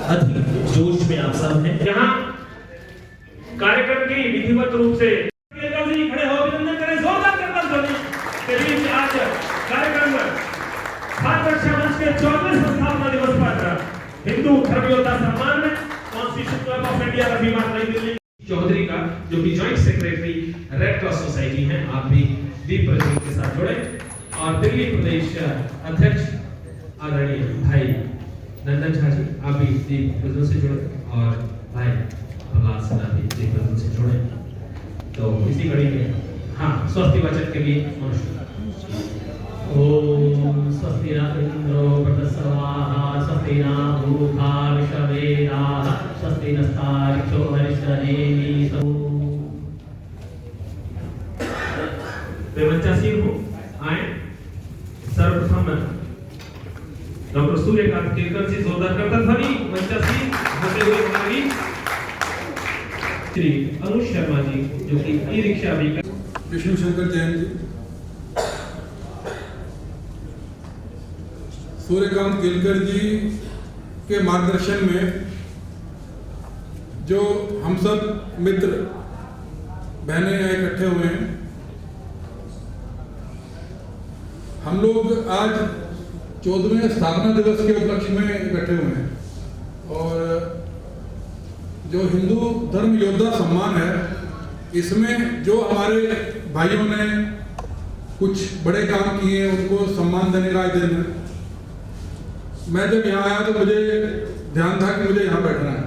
अधिक जोश में आप सब हैं। यहाँ कार्यक्रम की विधिवत रूप से खड़े हो अभिनंदन करें, जोरदार करतब ध्वनि के बीच आज कार्यक्रम भारत रक्षा मंच के 24वें स्थापना दिवस पर हिंदू धर्म योद्धा सम्मान में कॉन्स्टिट्यूशन क्लब ऑफ इंडिया रफीबाग नई दिल्ली चौधरी का जो कि joint secretary red cross society है, आप भी दीप प्रज्वलन के साथ जुड़े। और दिल्ली प्रदेश अध्यक्ष आदरणीय भाई नंदन झा जी, आप भी दीप प्रज्वलन से जुड़े और भाई प्रहलाद सिन्हा भी दीप प्रज्वलन से जुड़े। तो इसी कड़ी में स्वस्ति वचन के लिए ओम स्वस्ति न इंद्रो वृद्धस्वाहा स्वस्ति न भूखा विश्ववेदाः स्वस्ति नस्तार्क्ष्यो अरिष्टनेमिः। वे मंचासीन हो आए। सर्वप्रथम डॉक्टर सूर्यकांत केलकर जी जोरदार करतब ध्वनि मंचासीन होते हुए हमारी श्री अनुज शर्मा जी जो कि ई रिक्शा भी विष्णु शंकर जैन जी, सूर्यकांत केलकर जी के मार्गदर्शन में जो हम सब मित्र बहनें इकट्ठे हुए हैं, हम लोग आज 14वें स्थापना दिवस के उपलक्ष्य में इकट्ठे हुए हैं। और जो हिंदू धर्म योद्धा सम्मान है, इसमें जो हमारे भाइयों ने कुछ बड़े काम किए उनको सम्मान देने का दिन है। मैं जब यहाँ आया तो मुझे ध्यान था कि मुझे यहाँ बैठना है,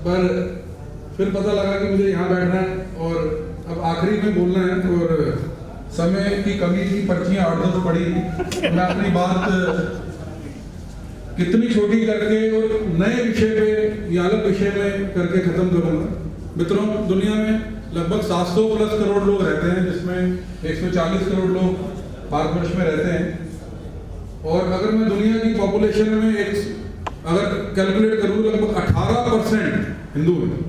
पर फिर पता लगा कि मुझे यहाँ बैठना है और अब आखिरी में बोलना है और समय की कमी की पर्चियाँ 8-10 पड़ी। मैं अपनी बात कितनी छोटी करके और नए विषय पे या अलग विषय में करके खत्म करूँगा। मित्रों, दुनिया में लगभग 700+ करोड़ लोग रहते हैं, जिसमें 140 करोड़ लोग भारतवर्ष में रहते हैं। और अगर मैं दुनिया की पॉपुलेशन में अगर कैलकुलेट करूँ, लगभग 18% हिंदू हैं।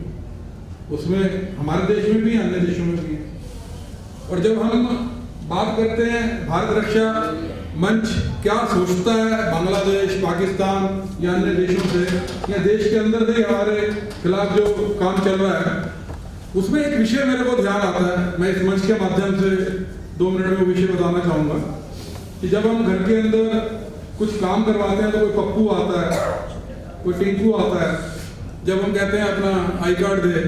उसमें हमारे देश में भी, अन्य देशों में भी। और जब हम बात करते हैं भारत रक्षा मंच क्या सोचता है बांग्लादेश, पाकिस्तान या अन्य देशों से, या देश के अंदर भी हमारे खिलाफ जो काम चल रहा है, उसमें एक विषय मेरे को ध्यान आता है। मैं इस मंच के माध्यम से 2 मिनट में वो विषय बताना चाहूँगा कि जब हम घर के अंदर कुछ काम करवाते हैं तो कोई पप्पू आता है, कोई टिंकू आता है। जब हम कहते हैं अपना आई कार्ड दे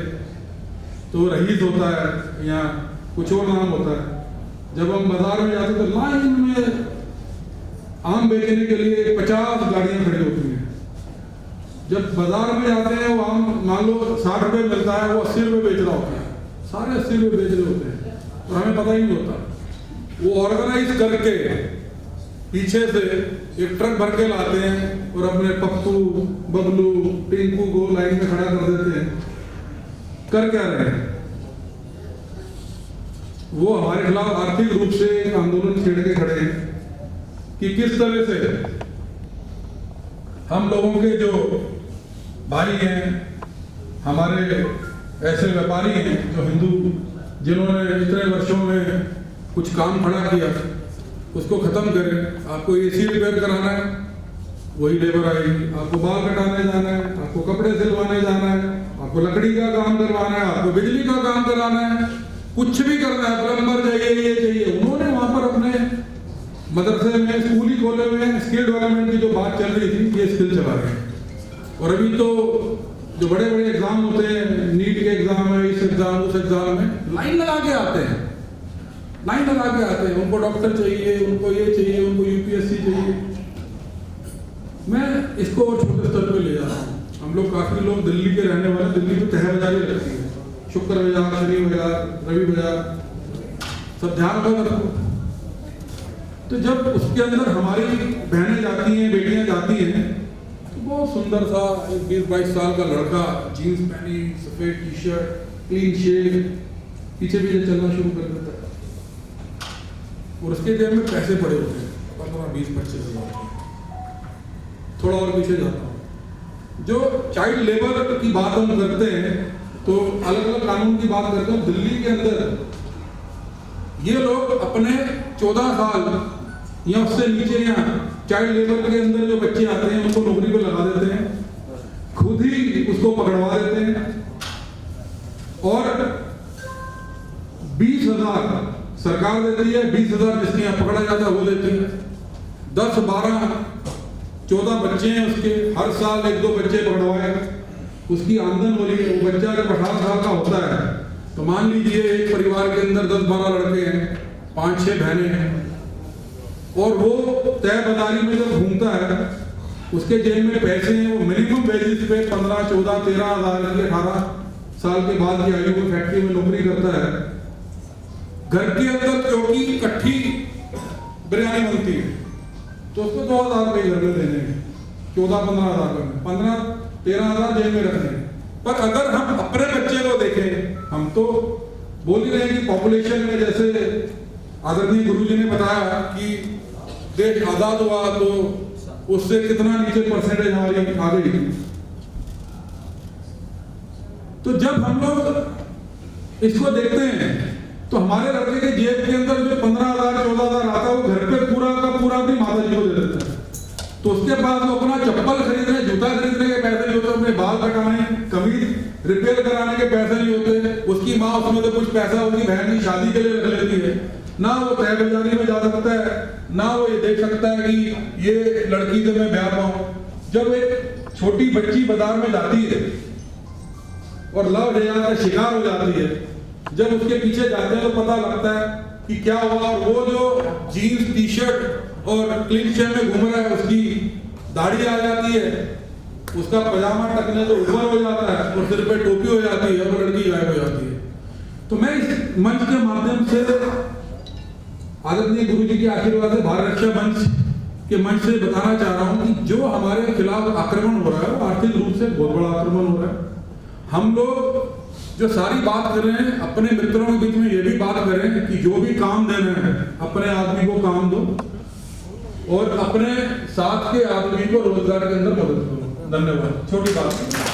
तो रईस होता है या कुछ और नाम होता है। जब हम बाजार में जाते हैं तो लाइन में आम बेचने के लिए 50 गाड़ियाँ खड़ी होती हैं। जब बाजार में जाते हैं वो आम मान लो 60 रुपये मिलता है, वो 80 रुपये बेच रहा होता है, सारे 80 रुपये बेच रहे होते हैं और हमें पता ही नहीं होता। वो ऑर्गेनाइज करके पीछे से एक ट्रक भर के लाते हैं और अपने पप्पू, बबलू, टिंकू को लाइन में खड़ा कर देते हैं। कर क्या रहे हैं? वो हमारे खिलाफ आर्थिक रूप से एक आंदोलन छेड़ के खड़े हैं कि किस तरह से हम लोगों के जो भाई हैं, हमारे ऐसे व्यापारी हैं जो हिंदू, जिन्होंने इतने वर्षों में कुछ काम खड़ा किया, उसको खत्म करें। आपको एसी रिपेयर कराना है, वही लेबर आएगी। आपको बाल कटाने जाना है, आपको कपड़े सिलवाने जाना है, आपको लकड़ी का काम करवाना है, आपको बिजली का काम कराना है, कुछ भी करना है, प्लम्बर चाहिए, ये चाहिए। उन्होंने वहां पर अपने मदरसे में स्कूल ही खोले हुए हैं। स्किल डेवलपमेंट की जो बात चल रही थी, ये स्किल चला रहे हैं। और अभी तो जो बड़े बड़े एग्जाम होते हैं, नीट के एग्जाम है, इस एग्जाम उस एग्जाम में लाइन लगा के आते हैं, लाइन लगा के आते हैं। उनको डॉक्टर चाहिए, उनको ये चाहिए, उनको यूपीएससी चाहिए। मैं इसको और छोटे स्तर पे ले जा रहा हूँ। हम लोग काफी लोग दिल्ली के रहने वाले, दिल्ली में तह बाजारी लगती है, शुक्र बाजार, शनि बाजार, रवि बाजार, सब ध्यान रखो। तो जब उसके अंदर हमारी बहनें जाती हैं, बेटियां जाती हैं, तो बहुत सुंदर सा 20-22 साल का लड़का, जीन्स पहनी, सफेद टी शर्ट, क्लीन शेव, पीछे पीछे चलना शुरू कर देता है और उसके जेब में पैसे पड़े होते हैं 15-20-25 हज़ार। थोड़ा और पीछे जाता हूँ, जो चाइल्ड लेबर की बात हम करते हैं तो अलग अलग कानून की बात करते हैं। दिल्ली के अंदर ये लोग अपने 14 साल या उससे नीचे या चाइल्ड लेबर के अंदर जो बच्चे आते हैं उनको नौकरी पे लगा देते हैं सरकार देती है, 20,000 जिसके यहाँ पकड़ा जाता है वो देती है। 10, 12, 14 बच्चे हैं उसके, हर साल 1-2 बच्चे पकड़वाए, उसकी आमदन हो रही है। वो बच्चा जब 18 साल का होता है तो मान लीजिए एक परिवार के अंदर 10-12 लड़के हैं, 5-6 बहनें हैं, और वो तय बाजारी में जब घूमता है, उसके जेब में पैसे हैं, वो मिनिमम वेजेस पे 15, 14, 13 हज़ार की 18 साल के बाद की आयु में फैक्ट्री में नौकरी करता है। घर के अंदर क्योंकि इकट्ठी बिरयानी बनती है तो उसको 2,000 रुपये घर में देने हैं, 14-15 हज़ार में, 15-13 हज़ार जेब में रखने हैं। पर अगर हम अपने बच्चे को देखें, हम तो बोल ही रहे हैं कि पॉपुलेशन में, जैसे आदरणीय गुरुजी ने बताया कि देश आजाद हुआ तो उससे कितना नीचे परसेंटेज हमारी आ गई। तो जब हम लोग इसको देखते हैं तो हमारे लड़के के जेब के अंदर जो 15,000 14,000 आता है वो घर पे पूरा का पूरा अपनी माता जी को दे देता है। तो उसके पास वो अपना चप्पल खरीदने, जूता खरीदने के पैसे नहीं होते, अपने बाल कटाने, कमीज रिपेयर कराने के पैसे नहीं होते। उसकी माँ उसमें तो कुछ पैसा उसकी बहन की शादी के लिए रख लेती है। ना वो तय बाजारी में जा सकता है, ना वो ये देख सकता है कि ये लड़की से मैं ब्याह पाऊं। जब एक छोटी बच्ची बाजार में जाती है और लव जिहाद का शिकार हो जाती है, जब उसके पीछे जाते हैं तो पता लगता है कि क्या हुआ। और वो जो जीन्स, टी शर्ट और क्लीन शेव में घूम रहा है, उसकी दाढ़ी आ जाती है, उसका पजामा टकने तो ऊपर हो जाता है और सिर पे टोपी हो जाती है और वो लड़की गायब हो जाती है। तो मैं इस मंच के माध्यम से आदरणीय गुरुजी के आशीर्वाद से भारत रक्षा मंच के मंच से बताना चाह रहा हूं कि जो हमारे खिलाफ आक्रमण हो रहा है वो आर्थिक रूप से बहुत बड़ा आक्रमण हो रहा है। हम लोग जो सारी बात कर रहे हैं, अपने मित्रों के बीच में ये भी बात करें कि जो भी काम देना है अपने आदमी को काम दो और अपने साथ के आदमी को रोजगार के अंदर मदद करो। धन्यवाद। छोटी बात।